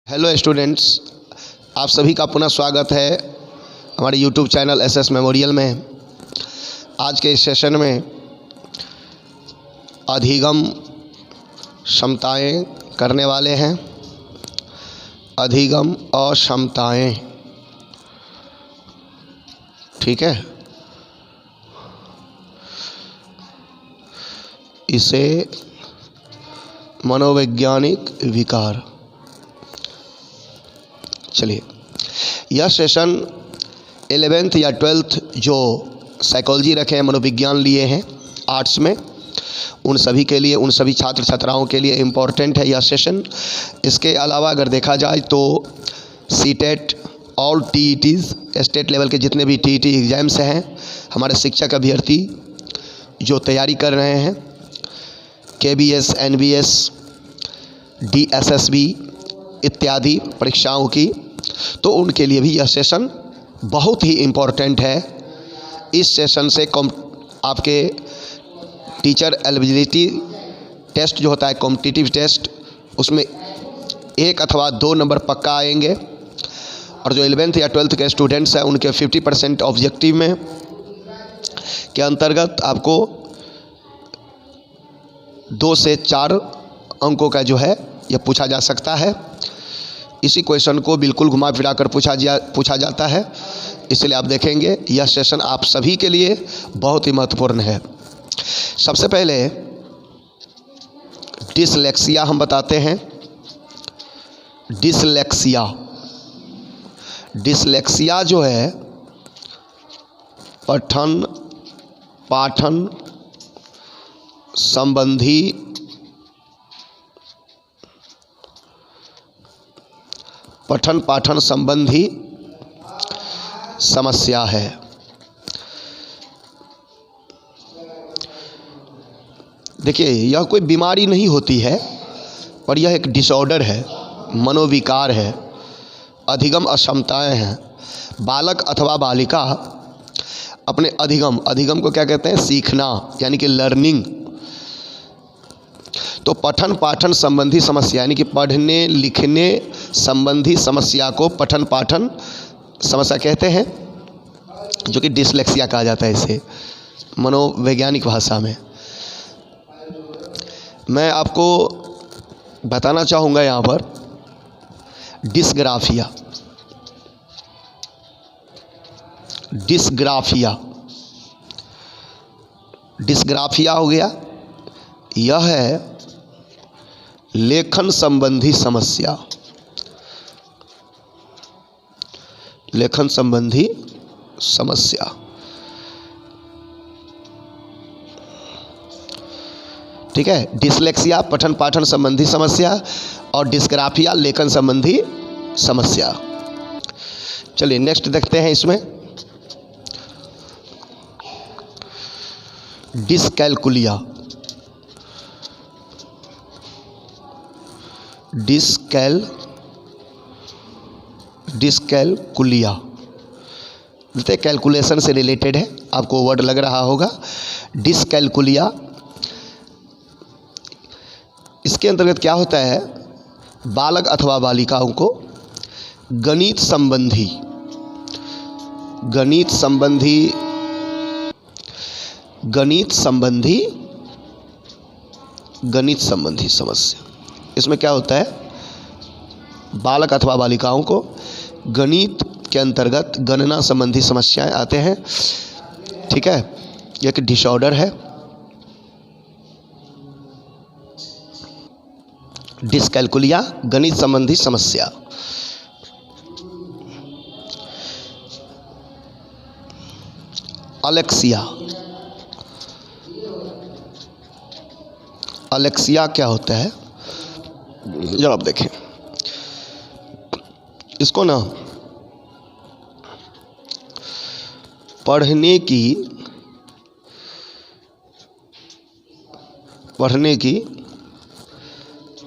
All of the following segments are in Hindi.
हेलो स्टूडेंट्स, आप सभी का पुनः स्वागत है हमारे यूट्यूब चैनल एसएस मेमोरियल में। आज के इस सेशन में अधिगम क्षमताएं करने वाले हैं। अधिगम और क्षमताएं, ठीक है। इसे मनोवैज्ञानिक विकार। चलिए, यह सेशन 11th या 12th जो साइकोलॉजी रखे हैं, मनोविज्ञान लिए हैं आर्ट्स में, उन सभी के लिए, उन सभी छात्र छात्राओं के लिए इम्पॉर्टेंट है यह सेशन। इसके अलावा अगर देखा जाए तो सीटेट, ऑल टीईटीज़, स्टेट लेवल के जितने भी टीईटी एग्ज़ाम्स हैं, हमारे शिक्षक अभ्यर्थी जो तैयारी कर रहे हैं, केबीएस, एनबीएस, डीएसएसबी इत्यादि परीक्षाओं की, तो उनके लिए भी यह सेशन बहुत ही इम्पोर्टेंट है। इस सेशन से आपके टीचर एलिजिबिलिटी टेस्ट जो होता है, कॉम्पिटिटिव टेस्ट, उसमें 1 अथवा 2 नंबर पक्का आएंगे। और जो 11th या 12th के स्टूडेंट्स हैं, उनके 50% ऑब्जेक्टिव में के अंतर्गत आपको 2 से 4 अंकों का जो है यह पूछा जा सकता है। इसी क्वेश्चन को बिल्कुल घुमा फिरा कर पूछा जाता है, इसलिए आप देखेंगे यह सेशन आप सभी के लिए बहुत ही महत्वपूर्ण है। सबसे पहले डिसलेक्सिया हम बताते हैं। डिसलेक्सिया जो है पठन पाठन संबंधी समस्या है। देखिए, यह कोई बीमारी नहीं होती है, पर यह एक डिसऑर्डर है, मनोविकार है। अधिगम अक्षमताएं हैं। बालक अथवा बालिका अपने अधिगम को क्या कहते हैं? सीखना, यानी कि लर्निंग। तो पठन पाठन संबंधी समस्या, यानी कि पढ़ने लिखने संबंधी समस्या को पठन पाठन समस्या कहते हैं, जो कि डिसलेक्सिया कहा जाता है इसे मनोवैज्ञानिक भाषा में। मैं आपको बताना चाहूँगा यहाँ पर डिस्ग्राफिया हो गया। यह है लेखन संबंधी समस्या। ठीक है। डिसलेक्सिया पठन पाठन संबंधी समस्या और डिस्ग्राफिया लेखन संबंधी समस्या। चलिए नेक्स्ट देखते हैं। इसमें डिस्कैलकुलिया कैलकुलेशन से रिलेटेड है, आपको वर्ड लग रहा होगा डिस्कैलकुलिया। इसके अंतर्गत क्या होता है? बालक अथवा बालिकाओं को गणित संबंधी समस्या। इसमें क्या होता है? बालक अथवा बालिकाओं को गणित के अंतर्गत गणना संबंधी समस्याएं आते हैं। ठीक है, यह एक डिसऑर्डर है। डिस्कैलकुलिया, गणित संबंधी समस्या। अलेक्सिया क्या होता है? जरा आप देखें इसको ना, पढ़ने की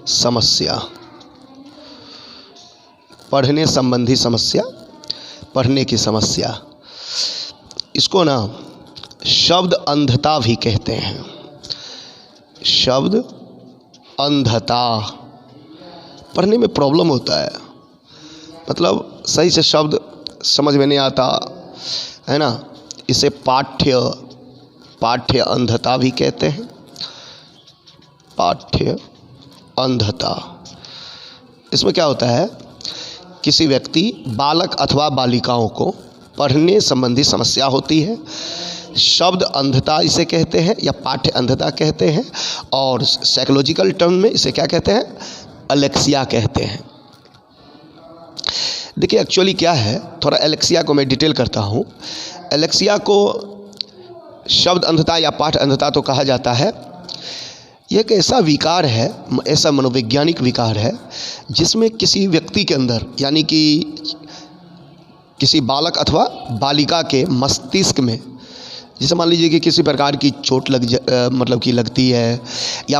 समस्या, पढ़ने संबंधी समस्या, पढ़ने की समस्या। इसको ना शब्द अंधता भी कहते हैं। शब्द अंधता, पढ़ने में प्रॉब्लम होता है, मतलब सही से शब्द समझ में नहीं आता है ना। इसे पाठ्य अंधता भी कहते हैं। पाठ्य अंधता, इसमें क्या होता है, किसी व्यक्ति बालक अथवा बालिकाओं को पढ़ने संबंधी समस्या होती है, शब्द अंधता इसे कहते हैं या पाठ्य अंधता कहते हैं, और साइकोलॉजिकल टर्म में इसे क्या कहते हैं, एलेक्सिया कहते हैं। देखिए एक्चुअली क्या है, थोड़ा एलेक्सिया को मैं डिटेल करता हूँ। एलेक्सिया को शब्द अंधता या पाठ अंधता तो कहा जाता है। यह एक ऐसा विकार है, ऐसा मनोवैज्ञानिक विकार है जिसमें किसी व्यक्ति के अंदर, यानी कि किसी बालक अथवा बालिका के मस्तिष्क में, जैसे मान लीजिए कि किसी प्रकार की चोट लगती है, या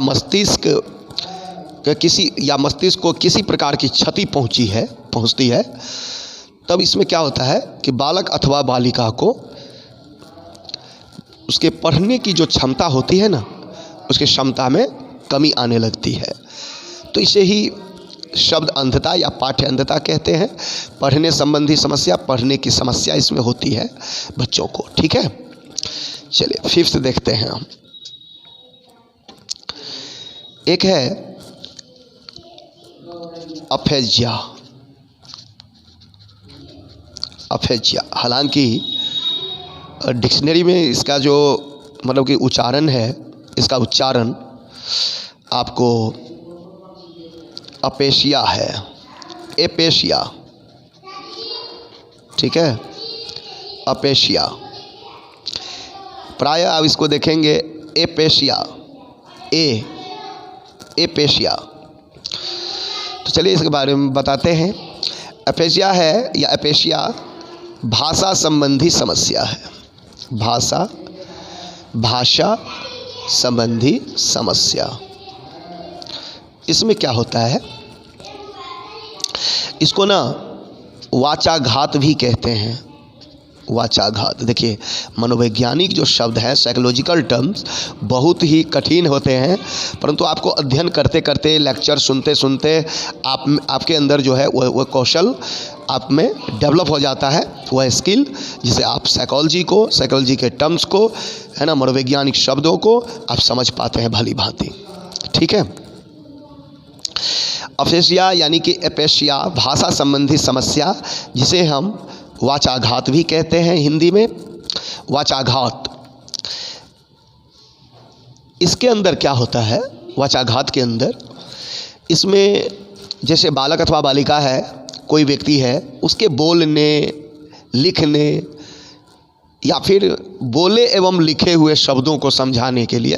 मस्तिष्क को किसी प्रकार की क्षति पहुंचती है, तब इसमें क्या होता है कि बालक अथवा बालिका को उसके पढ़ने की जो क्षमता होती है ना, उसकी क्षमता में कमी आने लगती है। तो इसे ही शब्द अंधता या पाठ्य अंधता कहते हैं। पढ़ने संबंधी समस्या, पढ़ने की समस्या इसमें होती है बच्चों को। ठीक है, चलिए फिफ्थ देखते हैं हम। एक है अफेजिया। हालांकि डिक्शनरी में इसका जो मतलब कि उच्चारण है, इसका उच्चारण आपको अपेशिया है, एपेशिया। ठीक है, अपेशिया। प्राय आप इसको देखेंगे एपेशिया, एपेशिया। तो चलिए इसके बारे में बताते हैं। अपेशिया है या अपेशिया भाषा संबंधी समस्या है। भाषा संबंधी समस्या। इसमें क्या होता है, इसको ना वाचाघात भी कहते हैं। वाचाघात, देखिए मनोवैज्ञानिक जो शब्द है, साइकोलॉजिकल टर्म्स बहुत ही कठिन होते हैं, परंतु आपको अध्ययन करते करते, लेक्चर सुनते सुनते आपके अंदर जो है वह कौशल आप में डेवलप हो जाता है, वह स्किल, जिसे आप साइकोलॉजी के टर्म्स को, है ना, मनोवैज्ञानिक शब्दों को आप समझ पाते हैं भली भांति। ठीक है, अफेसिया यानी कि एपेशिया भाषा संबंधी समस्या, जिसे हम वाचाघात भी कहते हैं हिंदी में। वाचाघात, इसके अंदर क्या होता है, वाचाघात के अंदर, इसमें जैसे बालक अथवा बालिका है, कोई व्यक्ति है, उसके बोलने, लिखने या फिर बोले एवं लिखे हुए शब्दों को समझाने के लिए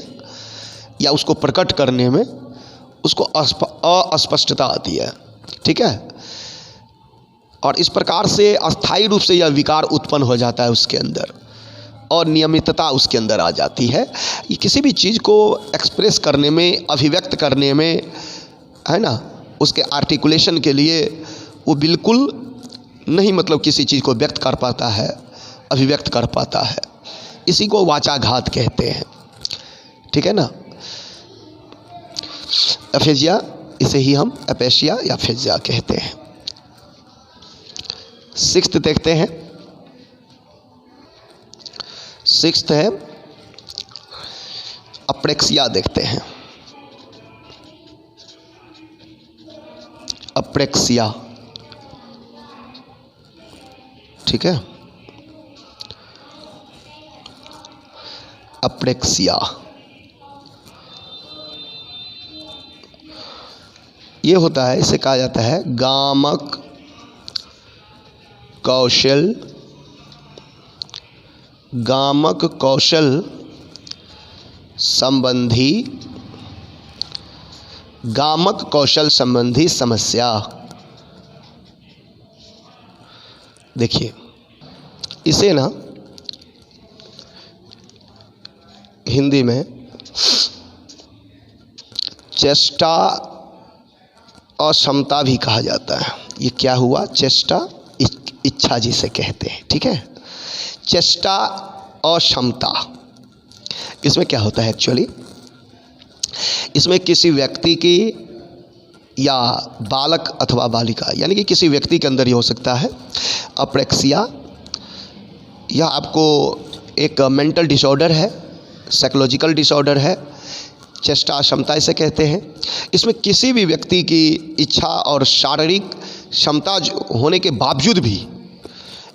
या उसको प्रकट करने में उसको अस्पष्टता आती है। ठीक है, और इस प्रकार से अस्थायी रूप से यह विकार उत्पन्न हो जाता है उसके अंदर, और नियमितता उसके अंदर आ जाती है। ये किसी भी चीज़ को एक्सप्रेस करने में, अभिव्यक्त करने में, है ना, उसके आर्टिकुलेशन के लिए वो बिल्कुल नहीं, मतलब किसी चीज़ को व्यक्त कर पाता है, अभिव्यक्त कर पाता है। इसी को वाचाघात कहते हैं। ठीक है ना, अफेजिया, इसे ही हम अपेशिया या अफेजिया कहते हैं। सिक्स्थ देखते हैं। सिक्स्थ है अप्रेक्सिया, देखते हैं। अप्रेक्सिया, ठीक है, अप्रेक्सिया ये होता है, इसे कहा जाता है गामक कौशल संबंधी समस्या। देखिए इसे ना हिंदी में चेष्टा अक्षमता भी कहा जाता है। ये क्या हुआ, चेष्टा इच्छा जिसे कहते हैं। ठीक है, चेष्टा अक्षमता, इसमें क्या होता है एक्चुअली, इसमें किसी व्यक्ति की या बालक अथवा बालिका, यानी कि किसी व्यक्ति के अंदर ये हो सकता है अप्रेक्सिया। यह आपको एक मेंटल डिसऑर्डर है, साइकोलॉजिकल डिसऑर्डर है, चेष्टा अक्षमता इसे कहते हैं। इसमें किसी भी व्यक्ति की इच्छा और शारीरिक क्षमता होने के बावजूद भी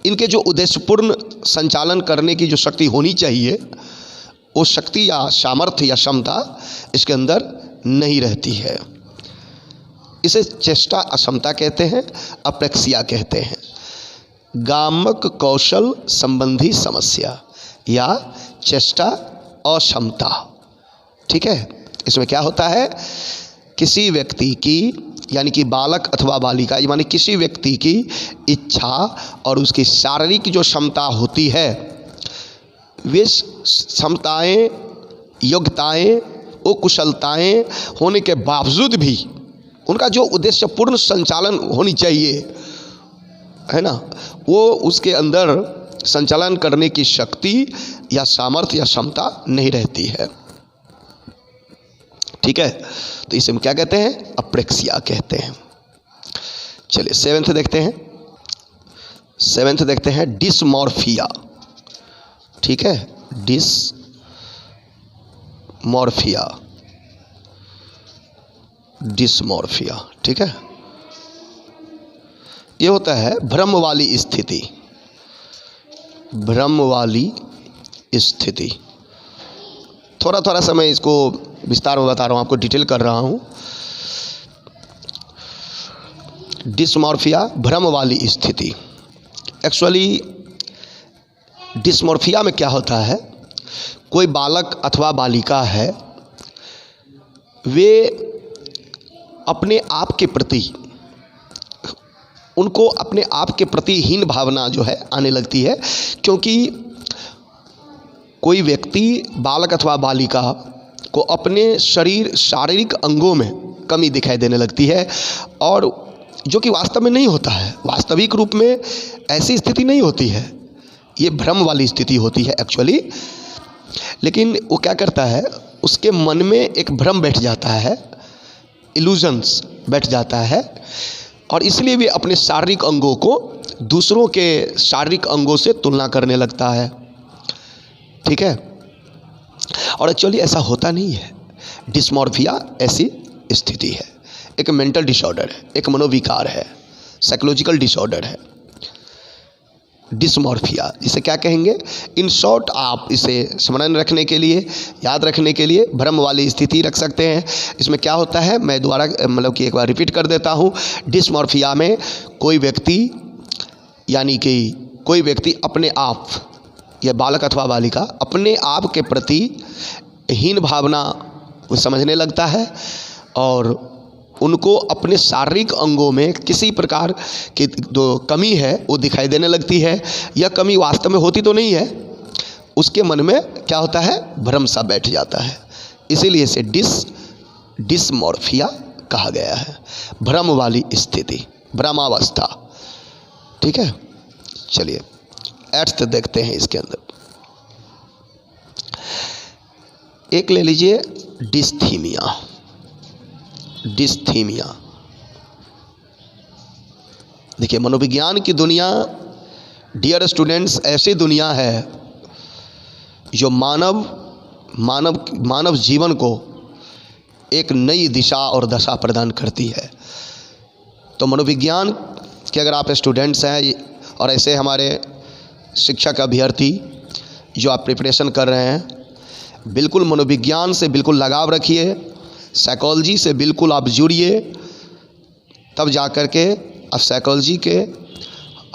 इनके जो उद्देश्यपूर्ण संचालन करने की जो शक्ति होनी चाहिए, वो शक्ति या सामर्थ्य या क्षमता इसके अंदर नहीं रहती है। इसे चेष्टा अक्षमता कहते हैं, अप्रेक्सिया कहते हैं। गामक कौशल संबंधी समस्या या चेष्टा अक्षमता, ठीक है। इसमें क्या होता है, किसी व्यक्ति की यानी कि बालक अथवा बालिका यानी किसी व्यक्ति की इच्छा और उसकी शारीरिक जो क्षमता होती है, वे क्षमताएं, योग्यताएं, वो कुशलताएं होने के बावजूद भी उनका जो उद्देश्यपूर्ण संचालन होनी चाहिए है ना, वो उसके अंदर संचालन करने की शक्ति या सामर्थ्य या क्षमता नहीं रहती है, ठीक है। तो इसे हम क्या कहते हैं, अप्रेक्सिया कहते हैं। चलिए सेवेंथ देखते हैं डिसमॉर्फिया, ठीक है। डिसमॉर्फिया, ठीक है। ये होता है भ्रम वाली स्थिति। थोड़ा सा मैं इसको विस्तार में बता रहा हूँ, आपको डिटेल कर रहा हूँ। डिसमॉर्फिया, भ्रम वाली स्थिति। एक्चुअली डिसमॉर्फिया में क्या होता है, कोई बालक अथवा बालिका है, वे अपने आप के प्रति, उनको अपने आप के प्रति हीन भावना जो है आने लगती है, क्योंकि कोई व्यक्ति बालक अथवा बालिका को अपने शारीरिक अंगों में कमी दिखाई देने लगती है, और जो कि वास्तव में नहीं होता है, वास्तविक रूप में ऐसी स्थिति नहीं होती है, ये भ्रम वाली स्थिति होती है एक्चुअली। लेकिन वो क्या करता है, उसके मन में एक भ्रम बैठ जाता है, इल्यूजन्स बैठ जाता है, और इसलिए भी अपने शारीरिक अंगों को दूसरों के शारीरिक अंगों से तुलना करने लगता है, ठीक है। और एक्चुअली ऐसा होता नहीं है। डिसमॉर्फिया ऐसी स्थिति है, एक मेंटल डिसऑर्डर है, एक मनोविकार है, साइकोलॉजिकल डिसऑर्डर है डिसमॉर्फिया, जिसे क्या कहेंगे। इन शॉर्ट आप इसे स्मरण रखने के लिए, याद रखने के लिए भ्रम वाली स्थिति रख सकते हैं। इसमें क्या होता है, मैं दोबारा मतलब कि एक बार रिपीट कर देता हूँ। डिसमॉर्फिया में कोई व्यक्ति यानी कि कोई व्यक्ति अपने आप, या बालक अथवा बालिका अपने आप के प्रति हीन भावना समझने लगता है, और उनको अपने शारीरिक अंगों में किसी प्रकार की जो कमी है वो दिखाई देने लगती है। यह कमी वास्तव में होती तो नहीं है, उसके मन में क्या होता है, भ्रम सा बैठ जाता है, इसीलिए इसे डिसमॉर्फिया कहा गया है, भ्रम वाली स्थिति, भ्रमावस्था, ठीक है। चलिए 8th देखते हैं। इसके अंदर एक ले लीजिए डिस्थीमिया। देखिए, मनोविज्ञान की दुनिया, डियर स्टूडेंट्स, ऐसी दुनिया है जो मानव जीवन को एक नई दिशा और दशा प्रदान करती है। तो मनोविज्ञान के अगर आप स्टूडेंट्स हैं, और ऐसे हमारे शिक्षक अभ्यर्थी जो आप प्रिपरेशन कर रहे हैं, बिल्कुल मनोविज्ञान से बिल्कुल लगाव रखिए, साइकोलॉजी से बिल्कुल आप जुड़िए, तब जा कर के आप साइकोलॉजी के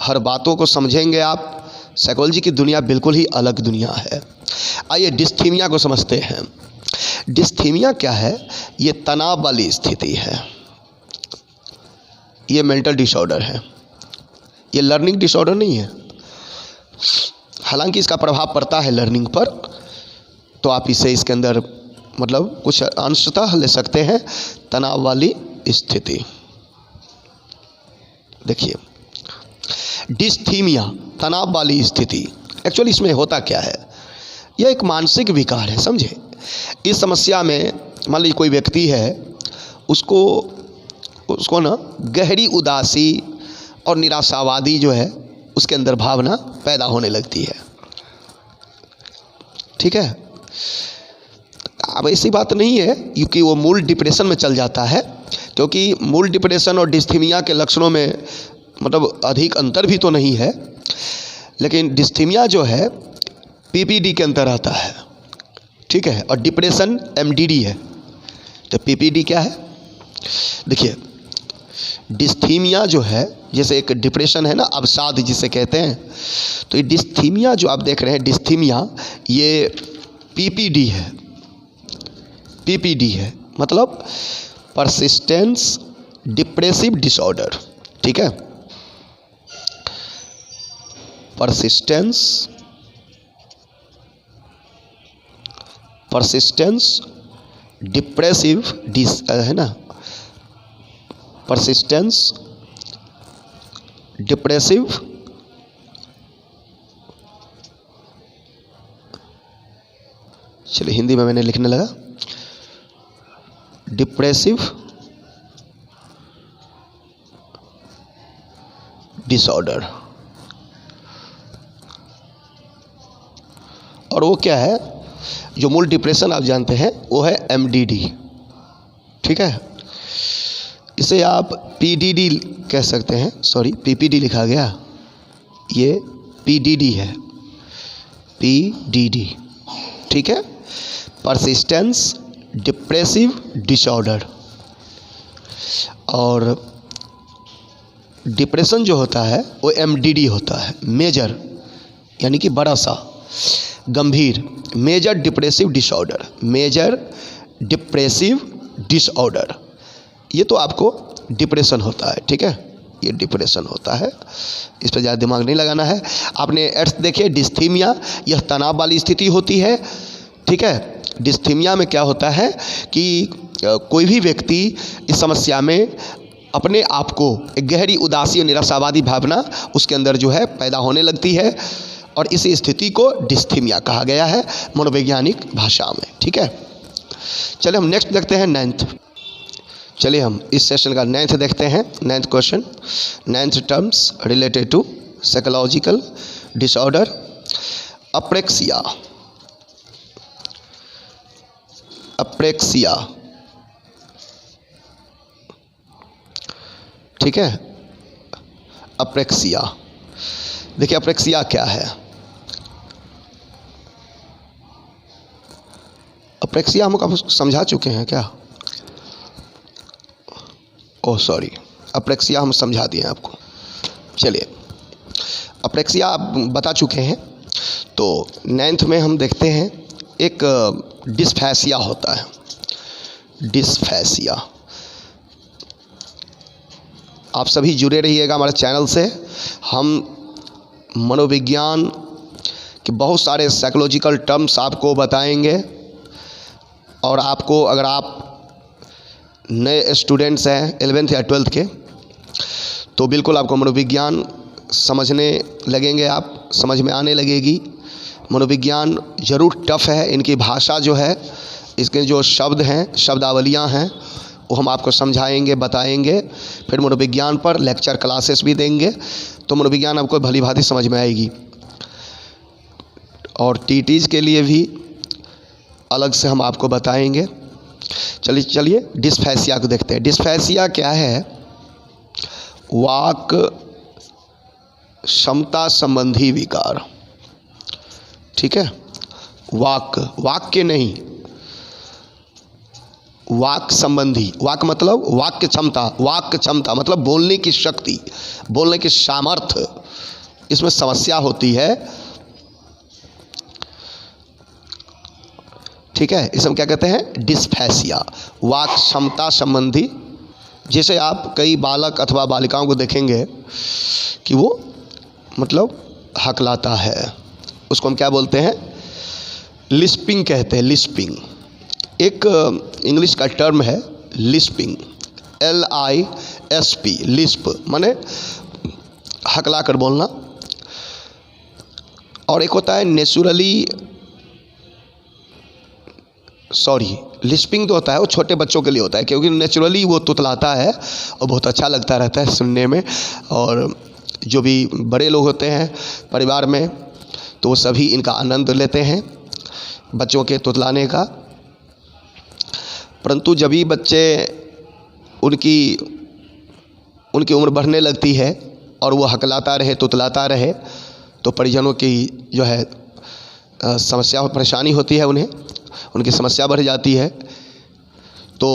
हर बातों को समझेंगे आप। साइकोलॉजी की दुनिया बिल्कुल ही अलग दुनिया है। आइए डिस्थीमिया को समझते हैं। डिस्थीमिया क्या है, ये तनाव वाली स्थिति है, ये मेंटल डिसऑर्डर है, ये लर्निंग डिसऑर्डर नहीं है। हालांकि इसका प्रभाव पड़ता है लर्निंग पर, तो आप इसे इसके अंदर मतलब कुछ अंशतः ले सकते हैं, तनाव वाली स्थिति। देखिए, डिस्थीमिया, तनाव वाली स्थिति, एक्चुअली इसमें होता क्या है, यह एक मानसिक विकार है, समझे। इस समस्या में मान लीजिए कोई व्यक्ति है, उसको उसको ना गहरी उदासी और निराशावादी जो है उसके अंदर भावना पैदा होने लगती है। ठीक है, अब ऐसी बात नहीं है क्योंकि वो मूल डिप्रेशन में चल जाता है, क्योंकि मूल डिप्रेशन और डिस्थीमिया के लक्षणों में मतलब अधिक अंतर भी तो नहीं है, लेकिन डिस्थीमिया जो है पीपीडी के अंतर आता है। ठीक है, और डिप्रेशन एमडीडी है। तो पीपीडी क्या है? देखिए, डिस्थीमिया जो है जैसे एक डिप्रेशन है ना, अवसाद जिसे कहते हैं, तो ये डिस्थीमिया जो आप देख रहे हैं, डिस्थीमिया ये पीपीडी है। पीपीडी है मतलब परसिस्टेंस डिप्रेसिव डिसऑर्डर। ठीक है, परसिस्टेंस डिप्रेसिव है ना, परसिस्टेंस डिप्रेसिव चलिए हिंदी में मैंने लिखने लगा, डिप्रेसिव डिसऑर्डर। और वो क्या है? जो मूल डिप्रेशन आप जानते हैं वो है एमडीडी। ठीक है, इसे आप पीडीडी कह सकते हैं, सॉरी पीपीडी लिखा गया, ये पीडीडी है, पीडीडी। ठीक है, परसिस्टेंस डिप्रेसिव डिसऑर्डर। और डिप्रेशन जो होता है वो एमडीडी होता है, मेजर यानी कि बड़ा सा गंभीर, major depressive disorder, major depressive disorder. ये तो आपको डिप्रेशन होता है। ठीक है, ये डिप्रेशन होता है, इस पर ज़्यादा दिमाग नहीं लगाना है। आपने एड्स देखिए, डिस्थीमिया यह तनाव वाली स्थिति होती है। ठीक है, डिस्थीमिया में क्या होता है कि कोई भी व्यक्ति इस समस्या में अपने आप को एक गहरी उदासी और निराशावादी भावना उसके अंदर जो है पैदा होने लगती है, और इस स्थिति को डिस्थीमिया कहा गया है मनोवैज्ञानिक भाषा में। ठीक है, चलिए हम नेक्स्ट देखते हैं, 9th। चलिए हम इस सेशन का 9th देखते हैं। 9th question, 9th terms related to psychological disorder, apraxia. Apraxia, ठीक है, अप्रेक्सिया। देखिए अप्रेक्सिया क्या है? अप्रेक्सिया हम आपको समझा चुके हैं क्या? ओह सॉरी, अप्रेक्सिया हम समझा दिए आपको। चलिए, अप्रेक्सिया आप बता चुके हैं। तो 9th में हम देखते हैं एक डिस्फेसिया होता है, डिस्फेसिया। आप सभी जुड़े रहिएगा हमारे चैनल से। हम मनोविज्ञान के बहुत सारे साइकोलॉजिकल टर्म्स आपको बताएंगे, और आपको अगर आप नए स्टूडेंट्स हैं 11th या 12th के, तो बिल्कुल आपको मनोविज्ञान समझने लगेंगे, आप समझ में आने लगेगी। मनोविज्ञान ज़रूर टफ है, इनकी भाषा जो है, इसके जो शब्द हैं, शब्दावलियाँ हैं, वो हम आपको समझाएंगे, बताएंगे। फिर मनोविज्ञान पर लेक्चर क्लासेस भी देंगे, तो मनोविज्ञान आपको भली भांति समझ में आएगी। और टीटीज़ के लिए भी अलग से हम आपको बताएंगे। चलिए डिस्फेसिया को देखते हैं। डिस्फेसिया क्या है? वाक क्षमता संबंधी विकार। ठीक है, वाक्य नहीं, वाक संबंधी। वाक मतलब वाक्य क्षमता, वाक्य क्षमता मतलब बोलने की शक्ति, बोलने की सामर्थ्य, इसमें समस्या होती है। ठीक है, इसे हम क्या कहते हैं? डिस्फेसिया, वाक क्षमता संबंधी। जैसे आप कई बालक अथवा बालिकाओं को देखेंगे कि वो मतलब हकलाता है, उसको हम क्या बोलते हैं? लिस्पिंग कहते हैं, लिस्पिंग। एक इंग्लिश का टर्म है लिस्पिंग, LISP, लिस्प माने हकला कर बोलना। और एक होता है लिस्पिंग तो होता है वो छोटे बच्चों के लिए होता है, क्योंकि नेचुरली वो तुतलाता है और बहुत अच्छा लगता रहता है सुनने में। और जो भी बड़े लोग होते हैं परिवार में तो वो सभी इनका आनंद लेते हैं बच्चों के तुतलाने का। परंतु जब भी बच्चे उनकी उम्र बढ़ने लगती है और वो हकलाता रहे तुतलाता रहे तो परिजनों की जो है समस्या और परेशानी होती है, उनकी समस्या बढ़ जाती है। तो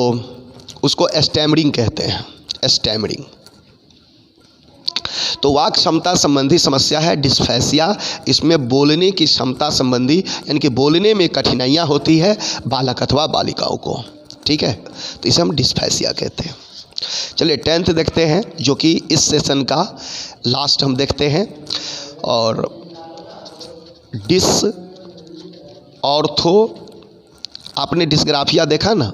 उसको स्टैमरिंग कहते हैं, स्टैमरिंग। तो वाक क्षमता संबंधी समस्या है डिस्फेसिया। इसमें बोलने की क्षमता संबंधी यानी कि बोलने में कठिनाइयाँ होती है बालक अथवा बालिकाओं को, ठीक है। तो इसे हम डिस्फेसिया कहते हैं। चलिए 10th देखते हैं जो कि इस सेशन का लास्ट हम देखते हैं। और डिस ऑर्थो, आपने डिस्ग्राफिया देखा ना,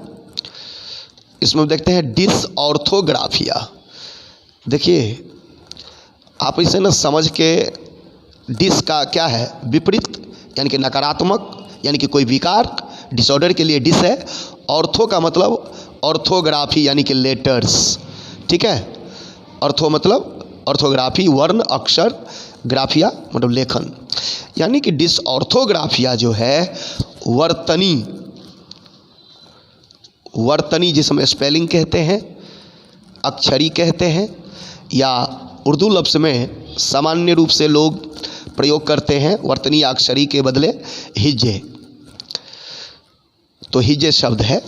इसमें देखते हैं डिस ऑर्थोग्राफिया। देखिए आप इसे ना समझ के, डिस का क्या है विपरीत यानी कि नकारात्मक यानी कि कोई विकार, डिसऑर्डर के लिए डिस है। ऑर्थो का मतलब ऑर्थोग्राफी यानी कि लेटर्स, ठीक है। ऑर्थो मतलब ऑर्थोग्राफी वर्ण अक्षर, ग्राफिया मतलब लेखन, यानी कि डिसऑर्थोग्राफिया जो है वर्तनी जिसमें स्पेलिंग कहते हैं, अक्षरी कहते हैं, या उर्दू लफ्ज़ में सामान्य रूप से लोग प्रयोग करते हैं वर्तनी या अक्षरी के बदले हिज्जे। तो हिज्जे शब्द है।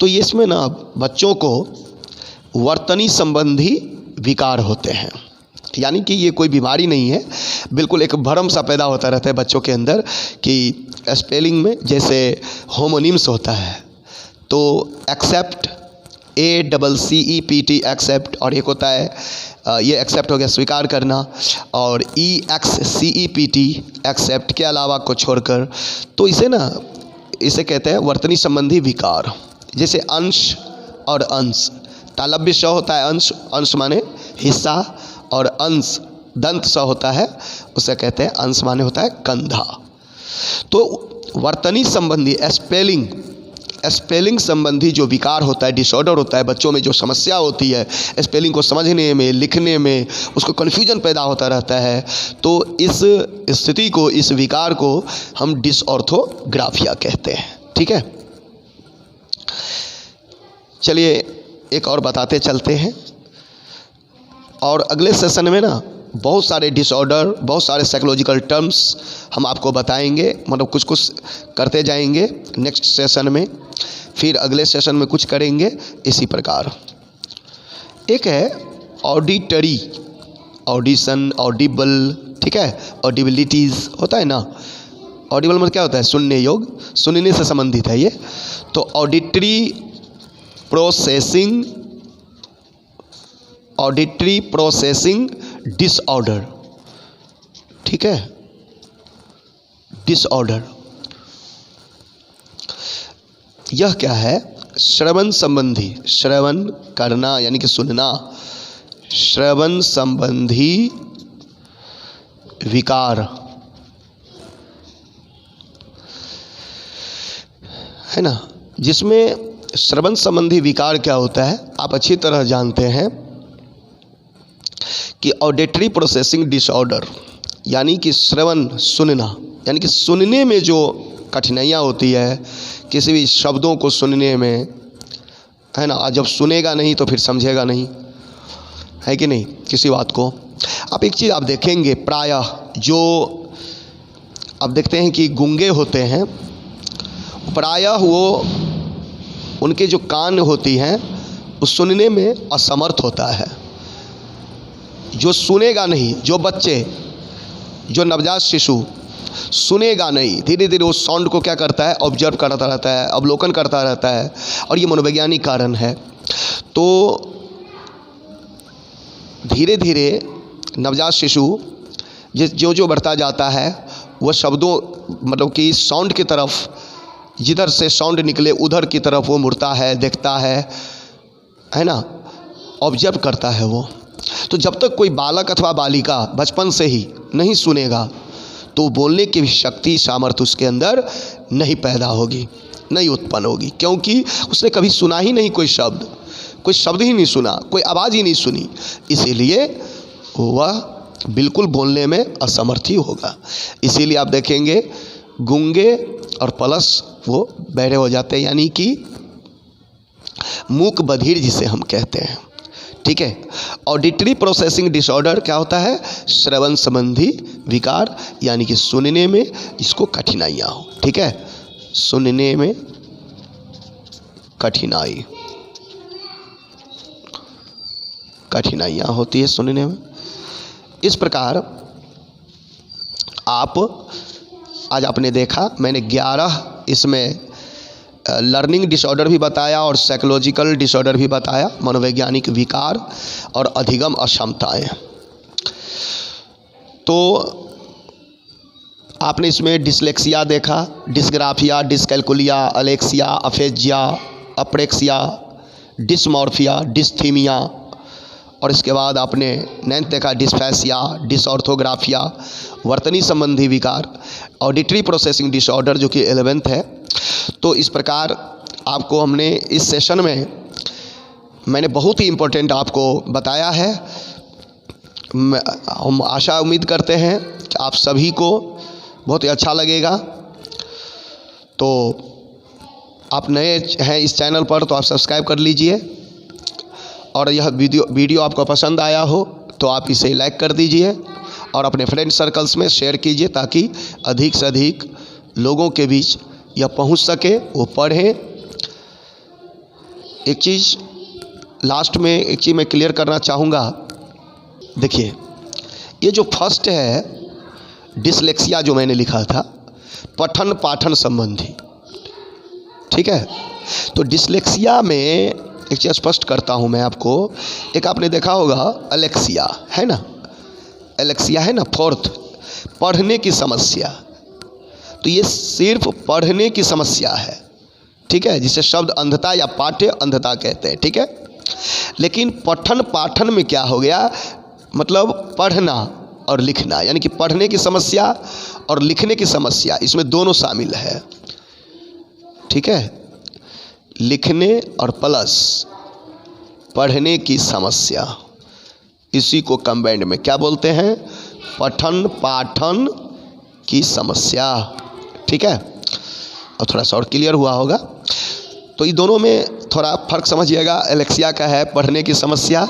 तो इसमें ना बच्चों को वर्तनी संबंधी विकार होते हैं, यानी कि ये कोई बीमारी नहीं है, बिल्कुल एक भ्रम सा पैदा होता रहता है बच्चों के अंदर कि स्पेलिंग में जैसे होमोनिम्स होता है तो एक्सेप्ट, ACCEPT एक्सेप्ट, और एक होता है ये एक्सेप्ट हो गया स्वीकार करना, और EXCEPT एक्सेप्ट के अलावा को छोड़कर। तो इसे कहते हैं वर्तनी संबंधी विकार। जैसे अंश और अंश, तालव्य स होता है अंश, अंश माने हिस्सा, और अंश दंत स होता है, उसे कहते हैं अंश माने होता है कंधा। तो वर्तनी संबंधी स्पेलिंग संबंधी जो विकार होता है, डिसऑर्डर होता है, बच्चों में जो समस्या होती है स्पेलिंग को समझने में, लिखने में, उसको कन्फ्यूजन पैदा होता रहता है। तो इस स्थिति को, इस विकार को हम डिसऑर्थोग्राफिया कहते हैं, ठीक है। चलिए एक और बताते चलते हैं। और अगले सेशन में ना बहुत सारे डिसऑर्डर, बहुत सारे साइकोलॉजिकल टर्म्स हम आपको बताएंगे, मतलब कुछ कुछ करते जाएंगे नेक्स्ट सेशन में, फिर अगले सेशन में कुछ करेंगे इसी प्रकार। एक है ऑडिटरी, ऑडिशन, ऑडिबल, ठीक है, ऑडिबिलिटीज़ होता है ना। ऑडिबल मतलब क्या होता है? सुनने योग्य, सुनने से संबंधित है ये। तो ऑडिटरी प्रोसेसिंग डिसऑर्डर, ठीक है, डिसऑर्डर। यह क्या है? श्रवण संबंधी, श्रवण करना यानी कि सुनना, श्रवण संबंधी विकार है ना। जिसमें श्रवण संबंधी विकार क्या होता है आप अच्छी तरह जानते हैं कि ऑडिटरी प्रोसेसिंग डिसऑर्डर यानी कि श्रवण, सुनना, यानी कि सुनने में जो कठिनाइयाँ होती है किसी भी शब्दों को सुनने में, है ना। जब सुनेगा नहीं तो फिर समझेगा नहीं, है कि नहीं, किसी बात को। आप एक चीज़ आप देखेंगे प्रायः जो आप देखते हैं कि गूंगे होते हैं, प्रायः वो उनके जो कान होती हैं वो सुनने में असमर्थ होता है। जो सुनेगा नहीं, जो बच्चे, जो नवजात शिशु सुनेगा नहीं, धीरे धीरे उस साउंड को क्या करता है? ऑब्जर्व करता रहता है, अवलोकन करता रहता है, और ये मनोवैज्ञानिक कारण है। तो धीरे धीरे नवजात शिशु जो बढ़ता जाता है वह शब्दों मतलब कि साउंड की तरफ, जिधर से साउंड निकले उधर की तरफ वो मुड़ता है, देखता है ना, ऑब्जर्व करता है वो। तो जब तक कोई बालक अथवा बालिका बचपन से ही नहीं सुनेगा तो बोलने की शक्ति, सामर्थ्य उसके अंदर नहीं पैदा होगी। नहीं उत्पन्न होगी, क्योंकि उसने कभी सुना ही नहीं कोई शब्द ही नहीं सुना, कोई आवाज़ ही नहीं सुनी, इसीलिए वह बिल्कुल बोलने में असमर्थ ही होगा। इसीलिए आप देखेंगे गूंगे और प्लस वो बहरे हो जाते हैं, यानी कि मूक बधिर जिसे हम कहते हैं। ठीक है। ऑडिटरी प्रोसेसिंग डिसऑर्डर क्या होता है? श्रवण संबंधी विकार, यानी कि सुनने में इसको कठिनाइयाँ हो। ठीक है, सुनने में कठिनाइयाँ होती है सुनने में। इस प्रकार आज आपने देखा, मैंने 11 इसमें लर्निंग डिसऑर्डर भी बताया और साइकोलॉजिकल डिसऑर्डर भी बताया, मनोवैज्ञानिक विकार और अधिगम अक्षमताएं। तो आपने इसमें डिसलेक्सिया देखा, dysgraphia, dyscalculia, alexia, aphasia, apraxia, dysmorphia, dysthymia, और इसके बाद आपने 9th देखा डिस्फेसिया, डिसऑर्थोग्राफिया, वर्तनी संबंधी विकार, ऑडिटरी प्रोसेसिंग डिसऑर्डर जो कि 11th है। तो इस प्रकार आपको हमने इस सेशन में मैंने बहुत ही इम्पोर्टेंट आपको बताया है। हम आशा उम्मीद करते हैं कि आप सभी को बहुत ही अच्छा लगेगा। तो आप नए हैं इस चैनल पर तो आप सब्सक्राइब कर लीजिए, और यह वीडियो आपको पसंद आया हो तो आप इसे लाइक कर दीजिए और अपने फ्रेंड सर्कल्स में शेयर कीजिए, ताकि अधिक से अधिक लोगों के बीच यह पहुंच सके, वो पढ़ें। एक चीज़ लास्ट में मैं क्लियर करना चाहूँगा। देखिए, ये जो फर्स्ट है डिसलेक्सिया जो मैंने लिखा था, पठन पाठन संबंधी। ठीक है, तो डिसलेक्सिया में एक चीज़ स्पष्ट करता हूँ मैं आपको। एक आपने देखा होगा अलेक्सिया, है ना, एलेक्सिया है ना, 4th, पढ़ने की समस्या। तो ये सिर्फ पढ़ने की समस्या है। ठीक है, जिसे शब्द अंधता या पाठ्य अंधता कहते हैं। ठीक है, लेकिन पठन पाठन में क्या हो गया, मतलब पढ़ना और लिखना, यानी कि पढ़ने की समस्या और लिखने की समस्या, इसमें दोनों शामिल है। ठीक है, लिखने और प्लस पढ़ने की समस्या, इसी को कंबाइंड में क्या बोलते हैं? पठन पाठन की समस्या। ठीक है, और थोड़ा सा और क्लियर हुआ होगा। तो ये दोनों में थोड़ा फर्क समझिएगा। एलेक्सिया का है पढ़ने की समस्या,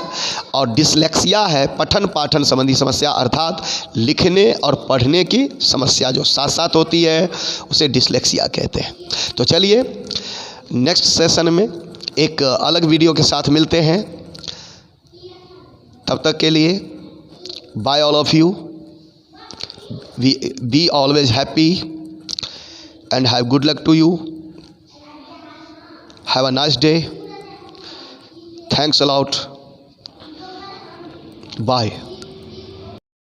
और डिसलेक्सिया है पठन पाठन संबंधी समस्या, अर्थात लिखने और पढ़ने की समस्या जो साथ साथ होती है उसे डिसलेक्सिया कहते हैं। तो चलिए नेक्स्ट सेशन में एक अलग वीडियो के साथ मिलते हैं। तब तक के लिए bye all of you, be always happy and have good luck to you. Have a nice day. Thanks a lot. Bye.